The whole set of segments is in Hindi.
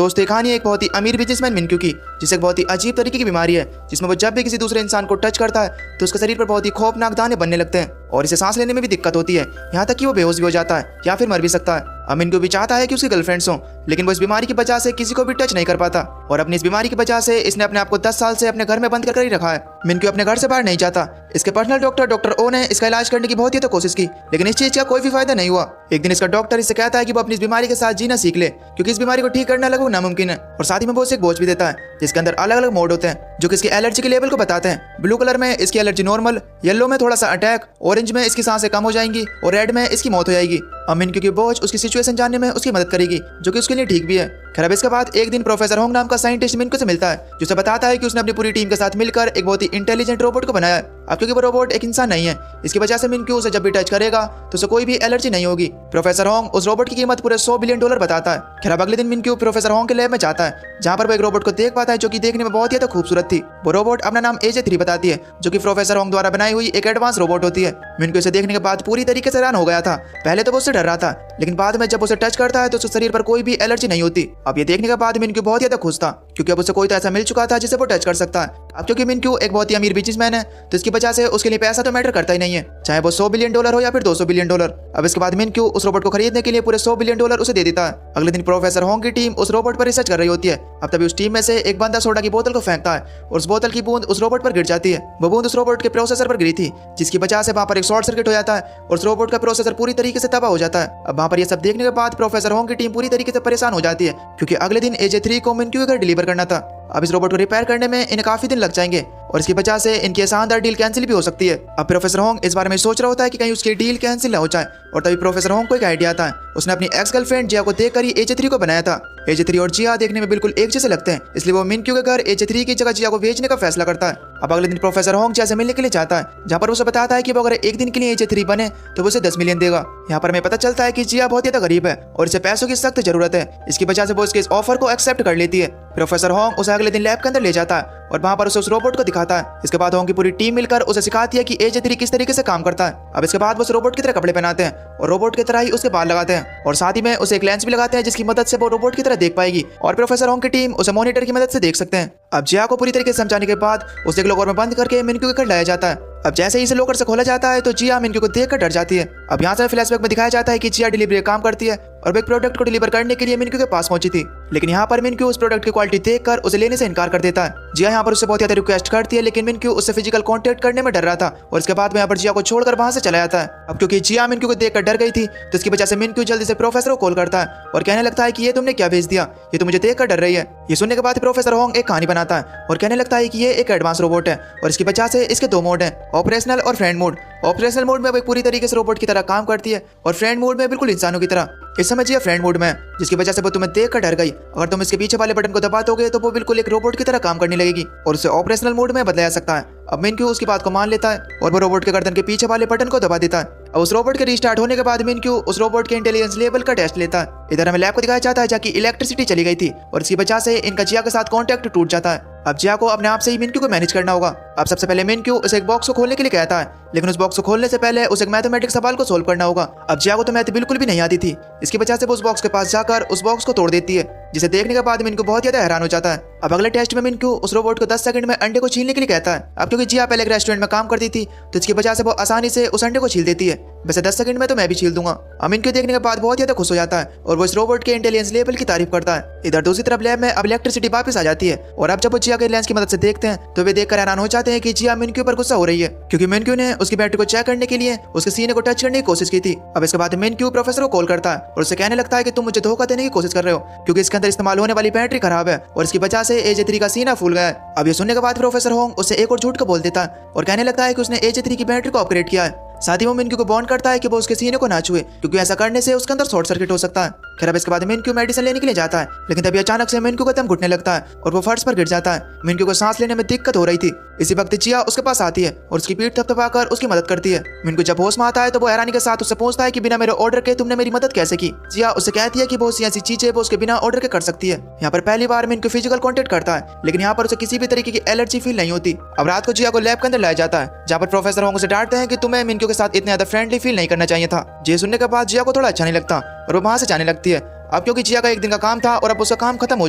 दोस्तों, कहानी एक बहुत ही अमीर बिजनेसमैन मिनक्यू की, जिसे एक बहुत ही अजीब तरीके की बीमारी है, जिसमें वो जब भी किसी दूसरे इंसान को टच करता है तो उसके शरीर पर बहुत ही खौफनाक दाने बनने लगते हैं और इसे सांस लेने में भी दिक्कत होती है, यहाँ तक कि वो बेहोश भी हो जाता है या फिर मर भी सकता है। अब मिनक्यू भी चाहता है कि उसकी गर्लफ्रेंड्स हों, लेकिन वो इस बीमारी की वजह से किसी को भी टच नहीं कर पाता और अपनी इस बीमारी की वजह से इसने अपने आप को 10 साल से अपने घर में बंद कर ही रखा है। मिनक्यू अपने घर से बाहर नहीं जाता। इसके पर्सनल डॉक्टर ओ ने इसका इलाज करने की बहुत ही कोशिश की, लेकिन इस चीज का कोई भी फायदा नहीं हुआ। एक दिन इसका डॉक्टर इससे कहता है कि वो अपनी इस बीमारी के साथ जीना सीख ले, क्योंकि इस बीमारी को ठीक करना लगभग नामुमकिन है, और साथ ही में वो उसे एक वॉच भी देता है जिसके अंदर अलग अलग मोड होते हैं जो कि इसकी एलर्जी के लेवल को बताते हैं। ब्लू कलर में इसकी एलर्जी नॉर्मल, येलो में थोड़ा सा अटैक, ऑरेंज में इसकी सांसें कम हो जाएंगी और रेड में इसकी मौत हो जाएगी। अब मिनक्यू की वॉच उसकी सिचुएशन जानने में उसकी मदद करेगी, जो कि उसके लिए ठीक भी है। खैर, अब इसके बाद एक दिन प्रोफेसर होंग नाम का साइंटिस्ट मिनक्यू से मिलता है, जो बताता है कि उसने अपनी पूरी टीम के साथ मिलकर एक बहुत ही इंटेलिजेंट रोबोट को बनाया है। अब क्योंकि वो रोबोट एक इंसान नहीं है, इसकी वजह से मिनक्यू उसे जब भी टच करेगा तो उसे कोई भी एलर्जी नहीं होगी। प्रोफेसर होंग उस रोबोट की कीमत पूरे $100 बिलियन बताता है। खैर, अब अगले दिन मिनक्यू प्रोफेसर होंग के लैब में जाता है, जहाँ पर वो एक रोबोट को देख पाता है जो कि देखने में बहुत ही खूबसूरत थी। वो रोबोट अपना नाम AJ3 बताती है, जो कि प्रोफेसर होंग द्वारा बनाई हुई एक एडवांस रोबोट होती है। मिनक्यू इसे देखने के बाद पूरी तरीके से हैरान हो गया था। पहले तो वो उससे डर रहा था, लेकिन बाद में जब उसे टच करता है तो उसके शरीर पर कोई भी एलर्जी नहीं होती। अब ये देखने के बाद मिनक्यू बहुत ही खुश था, क्योंकि अब उसे कोई तो ऐसा मिल चुका था जिसे वो टच कर सकता है। अब क्योंकि मिनक्यू एक बहुत ही अमीर बिजनेसमैन है, तो इसकी वजह से उसके लिए पैसा तो मैटर करता ही नहीं है, चाहे वो $100 बिलियन हो या फिर $200 बिलियन। अब इसके बाद मिनक्यू उस रोबोट को खरीदने के लिए पूरे $100 बिलियन उसे दे देता है। अगले दिन प्रोफेसर होंग की टीम उस रोबोट पर रिसर्च कर रही होती है। अब तभी उस टीम में से एक बंदा सोडा की बोतल को फेंकता है और उस बोतल की बूंद उस रोबोट पर गिर जाती है। वो बूंद उस रोबोट के प्रोसेसर पर गिरी थी, जिसकी वजह से वहां पर एक शॉर्ट सर्किट हो जाता है और उस रोबोट का प्रोसेसर पूरी तरीके से तबाह हो जाता है। अब वहां पर यह सब देखने के बाद प्रोफेसर होंग की टीम पूरी तरीके से परेशान हो जाती है, क्योंकि अगले दिन AJ3 को मिनक्यू के घर डिलीवर करना था। अब इस रोबोट को रिपेयर करने में इन्हें काफी दिन लग जाएंगे और इसकी वजह से इनकी शानदार डील कैंसिल भी हो सकती है। अब प्रोफेसर होंग इस बारे में सोच रहा होता है कि कहीं उसकी डील कैंसिल ना हो जाए, और तभी प्रोफेसर होंग को एक आइडिया आता है। उसने अपनी एक्स गर्लफ्रेंड जिया को देखकर ही AJ3 को बनाया था। AJ3 और जिया देखने में बिल्कुल एक जैसे लगते हैं, इसलिए वो मिनक्यू के घर AJ3 की जगह जिया को भेजने का फैसला करता है। अब अगले दिन प्रोफेसर होंग जिया से मिलने के लिए जाता है, जहाँ पर उसे बताता है कि वो अगर एक दिन के लिए AJ3 बने तो वो उसे 10 मिलियन देगा। यहाँ पर हमें पता चलता है कि जिया बहुत ज्यादा गरीब है और इसे पैसों की सख्त जरूरत है। इसकी वजह से वो इसके इस ऑफर को एक्सेप्ट कर लेती है। प्रोफेसर होंग उसे अगले दिन लैब के अंदर ले जाता है और वहां पर उसे उस रोबोट को दिखाता है। इसके बाद होंग की पूरी टीम मिलकर उसे सिखाती है कि AJ3 किस तरीके से काम करता है। अब इसके बाद वो उस रोबोट की तरह कपड़े पहनाते हैं और रोबोट की तरह ही उसके बाल लगाते हैं, और साथ ही में उसे एक लेंस भी लगाते हैं जिसकी मदद से वो रोबोट की तरह देख पाएगी, और प्रोफेसर होंग की टीम उसे मॉनिटर की मदद से देख सकते हैं। अब जिया को पूरी तरीके से समझाने के बाद उसे एक लॉकर में बंद करके मिनक्यू के घर लाया जाता है। अब जैसे ही इसे लॉकर से खोला जाता है तो जिया मिनक्यू को देखकर डर जाती है। अब यहाँ से फ्लैशबैक में दिखाया जाता है कि जिया डिलीवरी काम करती है और एक प्रोडक्ट को डिलीवर करने के लिए मिनक्यू के पास पहुंची थी, लेकिन यहाँ पर मिनक्यू उस प्रोडक्ट की क्वालिटी देखकर उसे लेने से इनकार कर देता है। जिया यहाँ पर उससे बहुत ज्यादा रिक्वेस्ट करती है, लेकिन मिनक्यू उससे फिजिकल कांटेक्ट करने में डर रहा था और इसके बाद में यहाँ पर जिया को छोड़कर वहां से चला जाता है। अब क्योंकि जिया मिनक्यू को देखकर डर गई थी, तो इसकी वजह से मिनक्यू जल्दी से प्रोफेसर को कॉल करता है और कहने लगता है कि ये तुमने क्या भेज दिया, ये तो मुझे देखकर डर रही है। ये सुनने के बाद प्रोफेसर होंग एक कहानी बनाता है और कहने लगता है कि ये एक एडवांस रोबोट है और इसकी वजह से इसके 2 मोड हैं, ऑपरेशनल और फ्रेंड मोड। ऑपरेशनल मोड में वो पूरी तरीके से रोबोट की तरह काम करती है और फ्रेंड मोड में बिल्कुल इंसानों की तरह। इस समय जिया फ्रेंड मोड में है, जिसकी वजह से वो तुम्हें देखकर डर गई। अगर तुम इसके पीछे वाले बटन को दबा दोगे तो वो बिल्कुल एक रोबोट की तरह काम करने लगेगी और उसे ऑपरेशनल मोड में बदला जा सकता है। अब मिनक्यू उसकी बात को मान लेता है और वो रोबोट के गर्दन के पीछे वाले बटन को दबा देता है। अब उस रोबोट के रीस्टार्ट होने के बाद मिनक्यू उस रोबोट के इंटेलिजेंस लेवल का टेस्ट लेता है। इधर हमें लैब को दिखाया जाता है जहाँ की इलेक्ट्रिसिटी चली गई थी और इसकी वजह से इनका जिया के साथ कॉन्टैक्ट टूट जाता है। अब जिया को अपने आप से ही मिनक्यू को मैनेज करना होगा। अब सबसे पहले मिनक्यू उसे एक बॉक्स को खोलने के लिए कहता है, लेकिन उस बॉक्स को खोलने से पहले उसे एक मैथमेटिक्स सवाल को सोल्व करना होगा। अब जिया को तो मैथ बिल्कुल भी नहीं आती थी, इसकी वजह से वो उस बॉक्स के पास जाकर उस बॉक्स को तोड़ देती है, जिसे देखने के बाद मिनक्यू बहुत ज्यादा हैरान हो जाता है। अब अगले टेस्ट में मिनक्यू उस रोबोट को 10 सेकंड में अंडे को छीलने के लिए कहता है। अब क्योंकि जिया पहले एक रेस्टोरेंट में काम करती थी, तो इसकी वजह से वो आसानी से उस अंडे को छील देती है। वैसे 10 सेकंड में तो मैं भी छील दूंगा। अब मिनक्यू देखने के बाद बहुत ज्यादा खुश हो जाता है और वो इस रोबोट के इंटेलिजेंस लेवल की तारीफ करता है। इधर दूसरी तरफ लैब में अब इलेक्ट्रिसिटी वापस आ जाती है और अब जब वो जिया के लेंस की मदद से देखते हैं तो वे देखकर हैरान हो जाते हैं कि जिया मिनक्यू पर गुस्सा हो रही है, क्योंकि मिनक्यू ने उसकी बैटरी को चेक करने के लिए उसके सीने को टच करने की कोशिश की थी। अब इसके बाद मिनक्यू प्रोफेसर को कॉल करता है और उससे कहने लगता है कि तुम मुझे धोखा देने की कोशिश कर रहे हो, क्योंकि इसके अंदर इस्तेमाल होने वाली बैटरी खराब है और इसकी वजह से AJ3 का सीना फूल गया है। अब ये सुनने के बाद प्रोफेसर होंग उससे एक और झूठ को बोल देता है और कहने लगता है कि उसने AJ3 की बैटरी को अपग्रेड किया है। साथ ही वो मिनक्यू को बॉन्ड करता है कि वो उसके सीने को ना छुए, क्योंकि ऐसा करने से उसके अंदर शॉर्ट सर्किट हो सकता है। खैर, अब इसके बाद मिनक्यू मेडिसिन लेने के लिए जाता है, लेकिन तभी अचानक से मिनक्यू का दम घुटने लगता है और वो फर्श पर गिर जाता है। मिनक्यू को सांस लेने में दिक्कत हो रही थी। इसी वक्त जिया उसके पास आती है और उसकी पीठ थपथपाकर उसकी मदद करती है। मिनक्यू जब होश में आता है तो वो हैरानी के साथ उससे पूछता है कि बिना मेरे ऑर्डर के तुमने मेरी मदद कैसे की। जिया उससे कहती है कि बहुत सी ऐसी चीजें वो उसके बिना ऑर्डर के कर सकती है। यहाँ पर पहली बार मिनक्यू फिजिकल कॉन्टेक्ट करता है, लेकिन यहाँ पर उसे किसी भी तरीके की एलर्जी फील नहीं होती। अब रात को जिया को लैब के अंदर लाया जाता है, जहाँ पर प्रोफेसर होंग उसे डांटते हैं कि तुम्हें मिनक्यू के साथ इतने ज्यादा फ्रेंडली फील नहीं करना चाहिए था। ये सुनने के बाद जिया को थोड़ा अच्छा नहीं लगता और वो वहां से जाने लगती है। अब क्योंकि जिया का एक दिन का काम था और अब उसका काम खत्म हो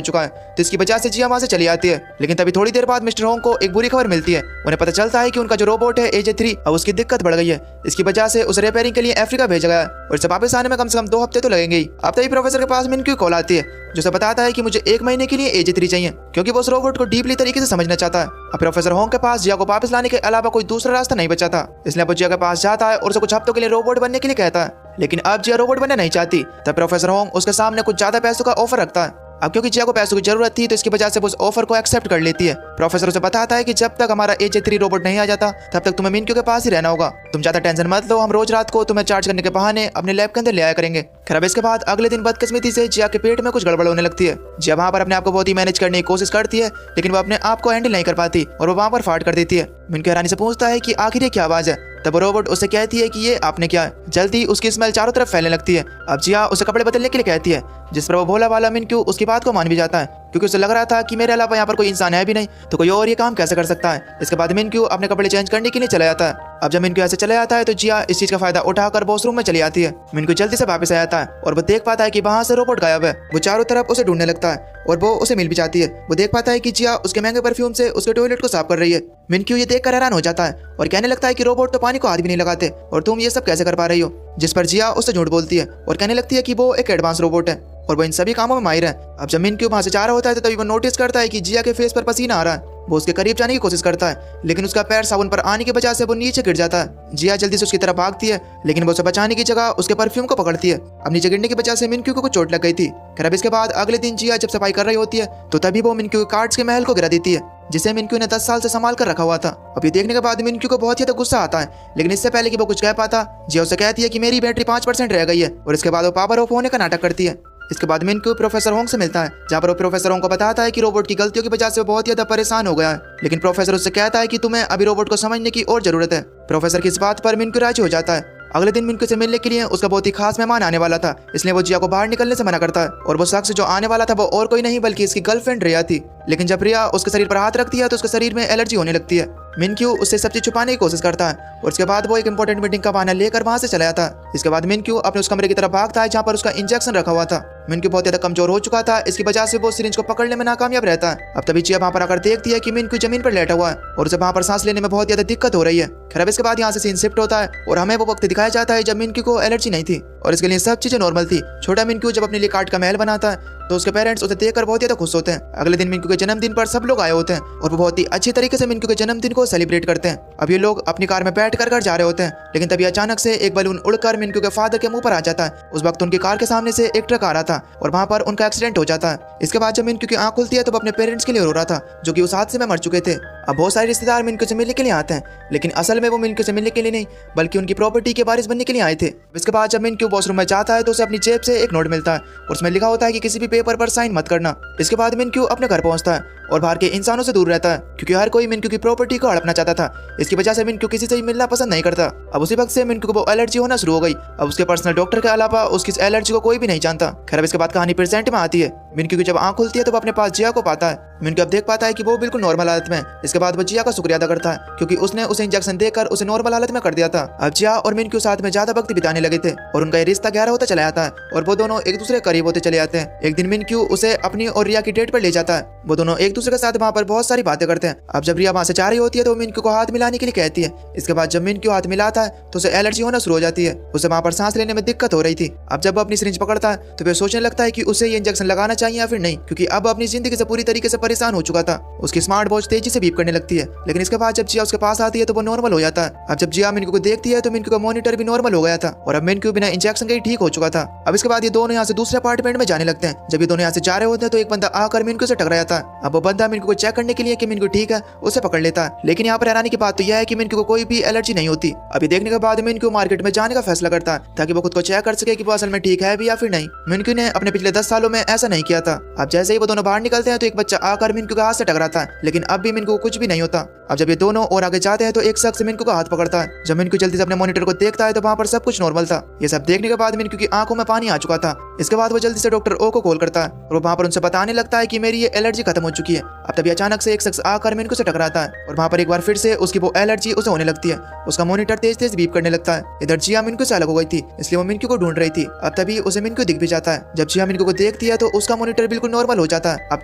चुका है, तो इसकी वजह से जिया वहाँ से चली आती है। लेकिन तभी थोड़ी देर बाद मिस्टर होंग को एक बुरी खबर मिलती है। उन्हें पता चलता है कि उनका जो रोबोट है AJ3 अब उसकी दिक्कत बढ़ गई है। इसकी वजह से उसे रिपेयरिंग के लिए अफ्रीका भेजा गया है और इसे वापस आने में कम से कम 2 हफ्ते तो लगेंगे ही। अब तभी प्रोफेसर के पास मिनक्यू कॉल आती है, जो उसे बताता है कि मुझे 1 महीने के लिए AJ3 चाहिए, क्योंकि वो उस रोबोट को डीपली तरीके से समझना चाहता है। अब प्रोफेसर होंग के पास जिया को वापस लाने के अलावा कोई दूसरा रास्ता नहीं बचा था, इसलिए वो जिया के पास जाता है और उसे कुछ हफ्तों के लिए रोबोट बनने के लिए कहता है। लेकिन अब जिया रोबोट बनना नहीं चाहती, तब प्रोफेसर होंग उसके सामने कुछ ज्यादा पैसों का ऑफर रखता है। अब क्योंकि जिया को पैसों की जरूरत थी, तो इसकी वजह से वो उस ऑफर को एक्सेप्ट कर लेती है। प्रोफेसर उसे बताता है कि जब तक हमारा AJ3 रोबोट नहीं आ जाता तब तक तुम्हें मिनक्यू के पास ही रहना होगा। तुम ज्यादा टेंशन मत लो, हम रोज रात को तुम्हें चार्ज करने के बहाने अपने लैब के अंदर ले आया करेंगे। खैर इसके बाद अगले दिन बदकिस्मती से जिया के पेट में कुछ गड़बड़ होने लगती है। जिया वहाँ पर अपने आप को बहुत ही मैनेज करने की कोशिश करती है, लेकिन वो अपने आप को हैंडल नहीं कर पाती और वो वहाँ पर फाट कर देती है। मिनक्यू हैरानी से पूछता है कि आखिर ये क्या आवाज है, तब रोबोट उसे कहती है कि ये आपने क्या है। जल्दी उसकी स्मेल चारों तरफ फैलने लगती है। अब जिया उसे कपड़े बदलने के लिए कहती है, जिस पर वो भोला वाला मिनक्यू उसकी बात को मान भी जाता है, क्योंकि उसे लग रहा था कि मेरे अलावा यहाँ पर कोई इंसान है भी नहीं, तो कोई और ये काम कैसे कर सकता है। इसके बाद मिनक्यू अपने कपड़े चेंज करने के लिए चला जाता है। अब जब मिनक्यू ऐसे चला जाता है तो जिया इस चीज का फायदा उठाकर वॉशरूम में चली आती है। मिनक्यू जल्दी से वापस आ जाता है और वो देख पाता है कि वहाँ से रोबोट गायब है। वो चारों तरफ उसे ढूंढने लगता है और वो उसे मिल भी जाती है। वो देख पाता है कि जिया उसके महंगे परफ्यूम से उसके टॉयलेट को साफ कर रही है। मिनक्यू ये देखकर हैरान हो जाता है और कहने लगता है कि रोबोट तो पानी को हाथ भी नहीं लगाते और तुम ये सब कैसे कर पा रही हो। जिस पर जिया उससे झूठ बोलती है और कहने लगती है कि वो एक एडवांस रोबोट है और वो इन सभी कामों में माहिर है। अब जब मिनक्यू वहाँ से जा रहा होता है तो तभी वो नोटिस करता है कि जिया के फेस पर पसीना आ रहा है। वो उसके करीब जाने की कोशिश करता है, लेकिन उसका पैर साबुन पर आने की वजह से वो नीचे गिर जाता है। जिया जल्दी से उसकी तरफ भागती है, लेकिन वो उसे बचाने की जगह उसके परफ्यूम को पकड़ती है। अब नीचे गिरने की वजह से मिनक्यू को कुछ चोट लग गई थी। खैर अब इसके बाद अगले दिन जिया जब सफाई कर रही होती है तो तभी वो मिनक्यू के कार्ड्स के महल को गिरा देती है, जिसे मिनक्यू ने 10 साल से संभाल कर रखा हुआ था। अब ये देखने के बाद मिनक्यू को बहुत ही ज्यादा गुस्सा आता है, लेकिन इससे पहले कि वो कुछ कह पाता, जिया उसे कहती है कि मेरी बैटरी 5% रह गई है और इसके बाद वो पावर ऑफ होने का नाटक करती है। इसके बाद मिनक्यू प्रोफेसर होंग से मिलता है, जहाँ पर वो प्रोफेसर होंग को बताता है कि रोबोट की गलतियों की वजह से वो बहुत ज्यादा परेशान हो गया है। लेकिन प्रोफेसर उससे कहता है कि तुम्हें अभी रोबोट को समझने की और जरूरत है। प्रोफेसर की इस बात पर मिनक्यू राजी हो जाता है। अगले दिन मिनक्यू से मिलने के लिए उसका बहुत ही खास मेहमान आने वाला था, इसलिए वो जिया को बाहर निकलने से मना करता है। और वो शख्स जो आने वाला था वो और कोई नहीं बल्कि इसकी गर्लफ्रेंड रिया थी। लेकिन जब रिया उसके शरीर पर हाथ रखती है तो उसके शरीर में एलर्जी होने लगती है। मिनक्यू उससे सब चीज छुपाने की कोशिश करता है और उसके बाद वो एक इंपॉर्टेंट मीटिंग का बहाना लेकर वहां से चला जाता है। इसके बाद मिनक्यू अपने उस कमरे की तरफ भागता है जहाँ पर उसका इंजेक्शन रखा हुआ था। मिनक्यू बहुत ज्यादा कमजोर हो चुका था, इसकी वजह से वो सिरिंज को पकड़ने में नाकामयाब रहता है। अब तभी जिया वहाँ पर आकर देखती है कि मिनक्यू जमीन पर लेटा हुआ है और उसे वहाँ पर सांस लेने में बहुत ज्यादा दिक्कत हो रही है। खैर इसके बाद यहाँ से सीन शिफ्ट होता है और हमें वो वक्त दिखाया जाता है जब मिनक्यू को एलर्जी नहीं थी और इसके लिए सब चीजें नॉर्मल थी। छोटा मिनक्यू जब अपने लिए काट का महल बनाता है तो उसके पेरेंट्स उसे देखकर बहुत ज्यादा खुश होते हैं। अगले दिन मिनक्यू के जन्मदिन पर सब लोग आए होते हैं और वो बहुत ही अच्छी तरीके से मिनक्यू के जन्मदिन को सेलिब्रेट करते हैं। अब ये लोग अपनी कार में बैठ कर घर जा रहे होते हैं, लेकिन तभी अचानक से एक बलून उड़कर मिनक्यू के फादर के मुंह पर आ जाता है। उस वक्त उनकी कार के सामने से एक ट्रक आ रहा था और वहाँ पर उनका एक्सीडेंट हो जाता है। इसके बाद जब मिनक्यू की आंख खुलती है तो वो अपने पेरेंट्स के लिए रो रहा था, जो कि उस हादसे में मर चुके थे। अब बहुत सारे रिश्तेदार मिनक्यू से मिलने के लिए आते हैं, लेकिन असल में वो मिनक्यू से मिलने के लिए नहीं बल्कि उनकी प्रॉपर्टी के वारिस बनने के लिए आए थे। इसके बाद जब मिनक्यू वॉशरूम में जाता है तो उसे अपनी जेब से एक नोट मिलता है और उसमें लिखा होता है कि किसी भी पेपर पर साइन मत करना। इसके बाद मिनक्यू अपने घर पहुंचता है और बाहर के इंसानों से दूर रहता है, क्योंकि हर कोई मिनक्यू की प्रॉपर्टी को हड़पना चाहता था। इसकी वजह से मिनक्यू किसी से भी मिलना पसंद नहीं करता। अब उसी वक्त से मिनक्यू को वो एलर्जी होना शुरू हो गई। अब उसके पर्सनल डॉक्टर के अलावा उसकी एलर्जी को कोई भी नहीं जानता। खैर इसके बाद कहानी प्रेजेंट में आती है। मिनक्यू की जब आंख खुलती है तो वो अपने पास जिया को पाता है। मिनक्यू अब देख पाता है कि वो बिल्कुल नॉर्मल हालत में। इसके बाद वो जिया का शुक्रिया अदा करता है, क्योंकि उसने उसे इंजेक्शन देकर उसे नॉर्मल हालत में कर दिया था। अब जिया और मिनक्यू साथ में ज्यादा वक्त बिताने लगे थे और उनका ये रिश्ता गहरा होता चला जाता है और वो दोनों एक दूसरे के करीब होते चले जाते हैं। एक दिन मिनक्यू उसे अपनी और रिया की डेट पर ले जाता है। वो दोनों एक दूसरे के साथ वहाँ पर बहुत सारी बातें करते हैं। अब जब रिया वहाँ से जा रही होती है तो मिनक्यू को हाथ मिलाने के लिए कहती है। इसके बाद जब मिनक्यू हाथ मिलाता है तो उसे एलर्जी होना शुरू हो जाती है। उसे वहाँ पर सांस लेने में दिक्कत हो रही थी। अब जब वो अपनी सिरिंज पकड़ता है तो वह सोचने लगता है कि उसे ये इंजेक्शन लगाना चाहिए या फिर नहीं, क्योंकि अब अपनी जिंदगी से पूरी तरीके से परेशान हो चुका था। उसकी स्मार्ट वॉच तेजी से बीप करने लगती है, लेकिन इसके बाद जब जिया उसके पास आती है तो वो नॉर्मल हो जाता है। अब जब जिया मिनक्यू को देखती है तो मिनक्यू का मॉनिटर भी नॉर्मल हो गया था और अब मिनक्यू बिना इंजेक्शन के ही ठीक हो चुका था। अब इसके बाद ये दोनों यहाँ से दूसरे अपार्टमेंट में जाने लगते हैं। जब ये दोनों यहाँ से जा रहे होते हैं तो एक बंदा आकर मिनक्यू से टकरा जाता है। अब वो बंदा मिनक्यू को चेक करने के लिए कि मिनक्यू ठीक है उसे पकड़ लेता है, लेकिन यहाँ पर हैरानी की बात तो यह है कि मिनक्यू को कोई भी एलर्जी नहीं होती। अभी देखने के बाद मिनक्यू मार्केट में जाने का फैसला करता है ताकि वो खुद को चेक कर सके कि वो असल में ठीक है भी या फिर नहीं। मिनक्यू ने अपने पिछले 10 सालों में ऐसा नहीं किया था। अब जैसे ही वो दोनों बाहर निकलते हैं तो एक बच्चा आकर मिनक्यू के हाथ से टकराता है, लेकिन अब भी मिनक्यू को कुछ कुछ भी नहीं होता। अब जब ये दोनों और आगे जाते हैं तो एक शख्स मिनक्यू का हाथ पकड़ता है। जब मिनक्यू जल्दी से अपने मॉनिटर को देखता है तो वहाँ पर सब कुछ नॉर्मल था। ये सब देखने के बाद मिनक्यू की आंखों में पानी आ चुका था। इसके बाद वो जल्दी से डॉक्टर ओ को कॉल करता है और वो वहाँ पर उनसे बताने लगता है कि मेरी ये एलर्जी खत्म हो चुकी है। अब तभी अचानक से एक शख्स आकर मिनक्यू से टकराता है और वहाँ पर एक बार फिर से उसकी वो एलर्जी उसे होने लगती है। उसका मॉनिटर तेज तेज बीप करने लगता है। इधर जिया मिनक्यू से अलग हो गई थी, इसलिए वो मिनक्यू को ढूंढ रही थी। अब तभी उसे मिनक्यू दिख भी जाता है। जब जिया मिनक्यू को देखती है तो उसका मॉनिटर बिल्कुल नॉर्मल हो जाता है। अब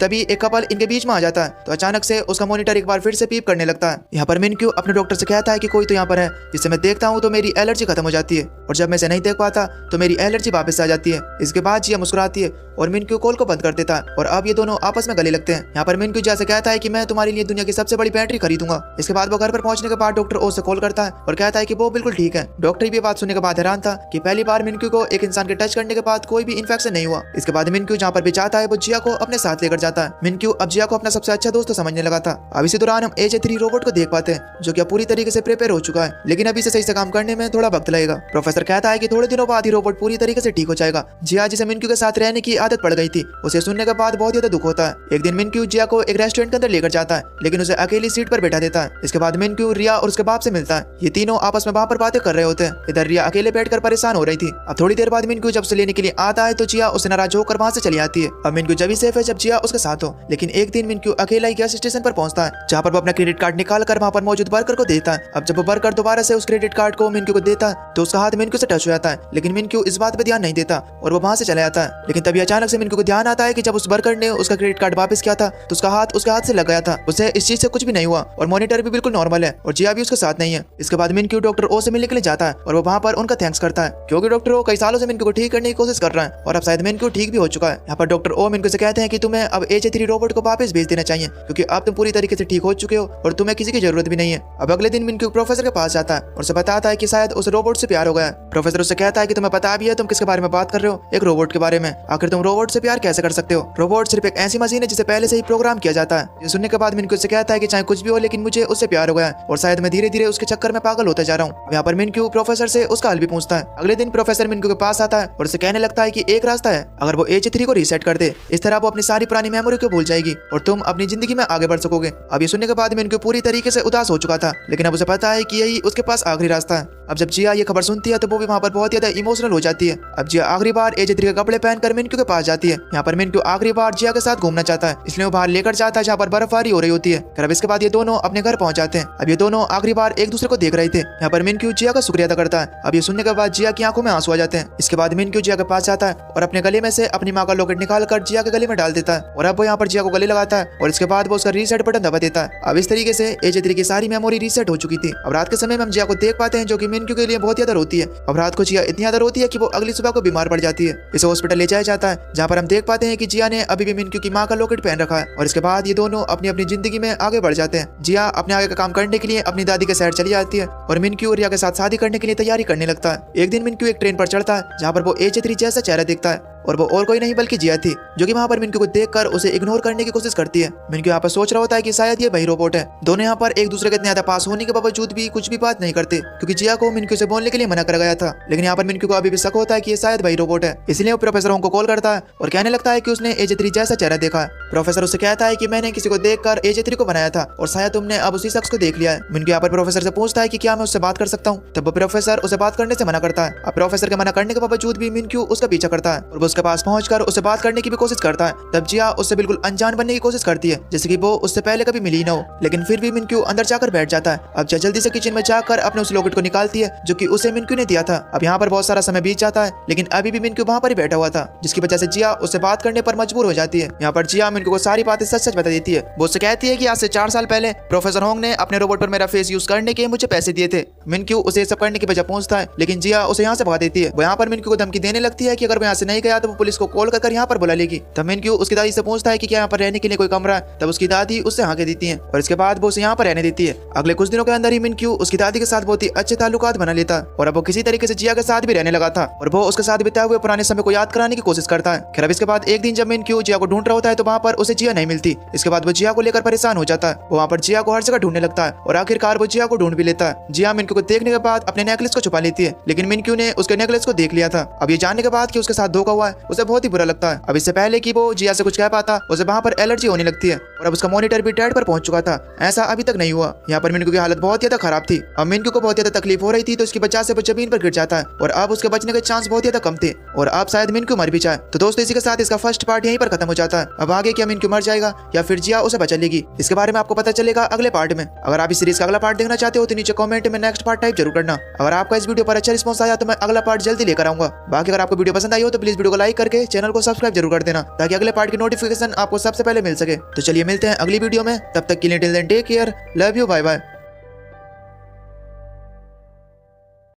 तभी एक कपल इनके बीच में आ जाता है तो अचानक से उसका मॉनिटर एक बार फिर से बीप करने लगता है। यहाँ पर मिनक्यू अपने डॉक्टर से कहता है कि कोई तो यहाँ पर है जिससे मैं देखता हूँ तो मेरी एलर्जी खत्म हो जाती है, और जब मैं इसे नहीं देख पाता तो मेरी एलर्जी वापस आ जाती है। इसके बाद जिया मुस्कुराती है और मिनक्यू कॉल को बंद कर देता है और अब ये दोनों आपस में गले लगते हैं। यहाँ पर मिनक्यू जिया से कहता है कि मैं तुम्हारे लिए दुनिया की सबसे बड़ी बैटरी खरीदूंगा। इसके बाद वो घर पर पहुंचने के बाद डॉक्टर ओ से कॉल करता है और कहता है कि वो बिल्कुल ठीक है। डॉक्टर भी बात सुनने के बाद हैरान था कि पहली बार मिनक्यू को एक इंसान के टच करने के बाद कोई भी इन्फेक्शन नहीं हुआ। इसके बाद मिनक्यू जहाँ पर भी चाहता है वो जिया को अपने साथ लेकर जाता है। मिनक्यू अब जिया को अपना सबसे अच्छा दोस्त समझने लगा था। अब इसी दौरान हम AJ3 रोबोट को देख पाते हैं जो कि पूरी तरीके से प्रिपेयर हो चुका है, लेकिन अभी से सही से काम करने में थोड़ा वक्त लगेगा। प्रोफेसर कहता है कि थोड़े दिनों बाद ही रोबोट पूरी तरीके से ठीक हो जाएगा। जिया जिसे मिनक्यू के साथ रहने की आदत पड़ गई थी, उसे सुनने के बाद बहुत ज्यादा दुख होता है। एक दिन मिनक्यू जिया को एक रेस्टोरेंट के अंदर लेकर जाता है, लेकिन उसे अकेली सीट पर बैठा देता है। इसके बाद मिनक्यू रिया और उसके बाप से मिलता है। ये तीनों आपस में वहाँ पर बातें कर रहे होते हैं। इधर रिया अकेले बैठकर परेशान हो रही थी। अब थोड़ी देर बाद मिनक्यू जब उसे लेने के लिए आता है तो जिया उसे नाराज होकर वहाँ से चली आती है। अब मिनक्यू जब भी सेफ है जब जिया उसके साथ हो, लेकिन एक दिन मिनक्यू अकेला ही गैस स्टेशन पर पहुंचता है जहाँ पर वो अपना क्रेडिट कार्ड निकाल कर वहाँ पर मौजूद वर्कर को देता है। अब जब वो वर्कर दोबारा से उस क्रेडिट कार्ड को मिनक्यू को देता है तो उसका हाथ मिनक्यू से टच हो जाता है, लेकिन मिनक्यू इस बात पे ध्यान नहीं देता और वो वहाँ से चला जाता है। लेकिन तभी अचानक से मिनक्यू को ध्यान आता है कि जब उस वर्कर ने उसका क्रेडिट कार्ड वापस किया था तो उसका हाथ उसके हाथ से लग गया था। उसे इस चीज से कुछ भी नहीं हुआ और मॉनिटर भी बिल्कुल नॉर्मल है और जिया भी उसके साथ नहीं है। इसके बाद मिनक्यू डॉक्टर ओ से मिलने के लिए जाता है और वो वहाँ पर उनका थैंक्स करता है क्योंकि डॉक्टर ओ कई सालों से मिनक्यू को ठीक करने की कोशिश कर रहा है और अब शायद मिनक्यू ठीक भी हो चुका है। यहाँ पर डॉक्टर ओ मिनक्यू से कहते हैं कि तुम्हें अब AJ3 रोबोट को वापस भेज देना चाहिए क्योंकि अब तुम पूरी तरीके से ठीक हो चुके हो और तुम्हें किसी की जरूरत भी नहीं है। अब अगले दिन मिनक्यू प्रोफेसर के पास जाता है और उसे बताता है कि शायद उस रोबोट से प्यार हो गया। प्रोफेसर उससे कहता है कि तुम्हें पता भी है तुम किसके बारे में बात कर रहे हो, एक रोबोट के बारे में। आखिर तुम रोबोट से प्यार कैसे कर सकते हो? रोबोट सिर्फ एक ऐसी मशीन है जिसे पहले से ही प्रोग्राम किया जाता है। ये सुनने के बाद मिनक्यू से कहता है कि चाहे कुछ भी हो लेकिन मुझे उससे प्यार हो गया और शायद मैं धीरे धीरे उसके चक्कर में पागल होता जा रहा हूँ। यहाँ पर मिनक्यू प्रोफेसर से उसका हल भी पूछता है। अगले दिन प्रोफेसर मिनक्यू के पास आता है और उसे कहने लगता है कि एक रास्ता है, अगर वो AJ3 को रीसेट कर दे इस तरह वो अपनी सारी पुरानी मेमोरी को भूल जाएगी और तुम अपनी जिंदगी में आगे बढ़ सकोगे। अब ये सुनने के बाद मिनक्यू पूरी तरीके से उदास हो चुका था, लेकिन अब उसे पता है कि यही उसके पास आखिरी रास्ता है। अब जब जिया ये खबर सुनती है तो वो भी वहाँ पर बहुत ज्यादा इमोशनल हो जाती है। अब जिया आखिरी बार AJ3 के कपड़े पहनकर मिनक्यू के पास जाती है। यहाँ पर मिनक्यू आखिरी बार जिया के साथ घूमना चाहता है, इसलिए वो बाहर लेकर जाता है जहाँ पर बर्फबारी हो रही होती है। फिर अब इसके बाद ये दोनों अपने घर पहुंच जाते हैं। अब ये दोनों आखिरी बार एक दूसरे को देख रहे थे। यहाँ पर मिनक्यू जिया का शुक्रिया अदा करता है। अब ये सुनने के बाद जिया की आंखों में आंसू आ जाते हैं। इसके बाद मिनक्यू जिया के पास जाता है और अपने गले में से अपनी माँ का लॉकेट निकाल कर जिया के गले में डाल देता है और अब वो यहाँ पर जिया को गले लगाता है और इसके बाद वो उसका रीसेट बटन दबा देता है। अब इस तरीके से AJ3 की सारी मेमोरी रीसेट हो चुकी थी। अब रात के समय में हम जिया को देख पाते हैं जो कि मिनक्यू के लिए बहुत ज्यादा रोती है। अब रात को जिया इतनी ज्यादा रोती है कि वो अगली सुबह को बीमार पड़ जाती है। इसे हॉस्पिटल ले जाया जाता है जहाँ पर हम देख पाते हैं कि जिया ने अभी भी मिनक्यू की माँ का लॉकेट पहन रखा है और इसके बाद ये दोनों अपनी अपनी जिंदगी में आगे बढ़ जाते हैं। जिया अपने आगे का काम करने के लिए अपनी दादी के साइड चली जाती है और मिनक्यू रिया के साथ शादी करने के लिए तैयारी करने लगता है। एक दिन मिनक्यू एक ट्रेन पर चढ़ता है जहाँ पर वो AJ3 जैसा चेहरा देखता है और वो और कोई नहीं बल्कि जिया थी जो कि वहाँ पर मिनक्यू को देखकर उसे इग्नोर करने की कोशिश करती है। मिनक्यू यहाँ पर सोच रहा होता है कि शायद ये वही रोबोट है। दोनों यहाँ पर एक दूसरे के इतने ज्यादा पास होने के बावजूद भी कुछ भी बात नहीं करते क्योंकि जिया को मिनक्यू से बोलने के लिए मना कर गया था, लेकिन यहाँ पर मिनक्यू को अभी भी शक होता है कि ये शायद वही रोबोट है। इसलिए वो प्रोफेसर को कॉल करता है और कहने लगता है कि उसने AJ3 जैसा चेहरा देखा है। प्रोफेसर उससे कहता है कि मैंने किसी को देखकर AJ3 को बनाया था और शायद तुमने अब उसी शख्स को देख लिया है। मिनक्यू यहाँ पर प्रोफेसर से पूछता है कि क्या मैं उससे बात कर सकता हूँ, तब वो प्रोफेसर उसे बात करने से मना करता है। अब प्रोफेसर के मना करने के बावजूद भी मिनक्यू उसका पीछा करता है और वो उसके पास पहुंचकर उससे बात करने की भी कोशिश करता है। तब जिया उससे बिल्कुल अनजान बनने की कोशिश करती है जैसे कि वो उससे पहले कभी मिली न हो, लेकिन फिर भी मिनक्यू अंदर जाकर बैठ जाता है। अब जिया जल्दी से किचन में जाकर अपने उस लॉकेट को निकालती है जो कि उसे मिनक्यू ने दिया था। अब यहाँ पर बहुत सारा समय बीत जाता है लेकिन अभी भी मिनक्यू वहाँ पर ही बैठा हुआ था, जिसकी वजह से जिया उससे बात करने पर मजबूर हो जाती है। यहाँ पर जिया मिनक्यू को सारी बातें सच सच बता देती है। वो उससे कहती है कि आज से 4 साल पहले प्रोफेसर होंग ने अपने रोबोट पर मेरा फेस यूज करने के मुझे पैसे दिए थे। मिनक्यू उसे सब करने की वजह पूछता है लेकिन जिया उसे यहाँ से भगा देती है। वो यहाँ पर मिनक्यू को धमकी देने लगती है कि अगर वो यहाँ से नहीं गया तो वो पुलिस को कॉल कर यहाँ पर बुला लेगी। तब मिनक्यू उसकी दादी से पूछता है कि क्या यहाँ पर रहने के लिए कोई कमरा है, तब उसकी दादी उससे हाँ कह देती है और इसके बाद वो उसे यहाँ पर रहने देती है। अगले कुछ दिनों के अंदर ही मिनक्यू उसकी दादी के साथ बहुत ही अच्छे ताल्लुकात बना लेता है और अब वो किसी तरीके से जिया के साथ भी रहने लगा था और वो उसके साथ बिताए हुए पुराने समय को याद कराने की कोशिश करता है। खैर अब इसके बाद एक दिन जब मिनक्यू जिया को ढूंढ रहा होता है तो वहाँ पर उसे जिया नहीं मिलती। इसके बाद वो जिया को लेकर परेशान हो जाता है। वो वहाँ पर जिया को हर जगह ढूंढने लगता है और आखिरकार वो जिया को ढूंढ भी लेता है। जिया मिनक्यू को देखने के बाद अपने नेकलेस को छुपा लेती है लेकिन मिनक्यू ने उसके नेकलेस को देख लिया था। अब ये जानने के बाद कि उसके साथ धोखा हुआ है उसे बहुत ही बुरा लगता है। अब इससे पहले कि वो जिया से कुछ कह पाता उसे वहाँ पर एलर्जी होने लगती है और अब उसका मॉनिटर भी डेड पर पहुंच चुका था। ऐसा अभी तक नहीं हुआ। यहाँ पर मिनकू की हालत बहुत ज्यादा खराब थी। अब मिनकू को बहुत ज्यादा तकलीफ हो रही थी तो उसकी वजह से वो जमीन पर गिर जाता है और अब उसके बचने के चांस बहुत ज्यादा कम थे और अब शायद मिनकू मर भी जाए। तो दोस्तों इसी के साथ इसका फर्स्ट पार्ट यहीं पर खत्म हो जाता है। अब आगे क्या मिनकू मर जाएगा या फिर जिया उसे बचा लेगी, इसके बारे में आपको पता चलेगा अगले पार्ट में। अगर आप इस सीरीज का अगला पार्ट देखना चाहते हो तो नीचे कमेंट में नेक्स्ट पार्ट टाइप जरूर करना। अगर आपका इस वीडियो पर अच्छा रिस्पॉन्स आया तो मैं अगला पार्ट जल्दी लेकर आऊंगा। बाकी अगर आपको वीडियो पसंद आई हो तो प्लीज वीडियो को लाइक करके चैनल को सब्सक्राइब जरूर कर देना ताकि अगले पार्ट की नोटिफिकेशन आपको सबसे पहले मिल सके। तो चलिए मिलते हैं अगली वीडियो में, तब तक के लिए till then take care, love you, bye bye.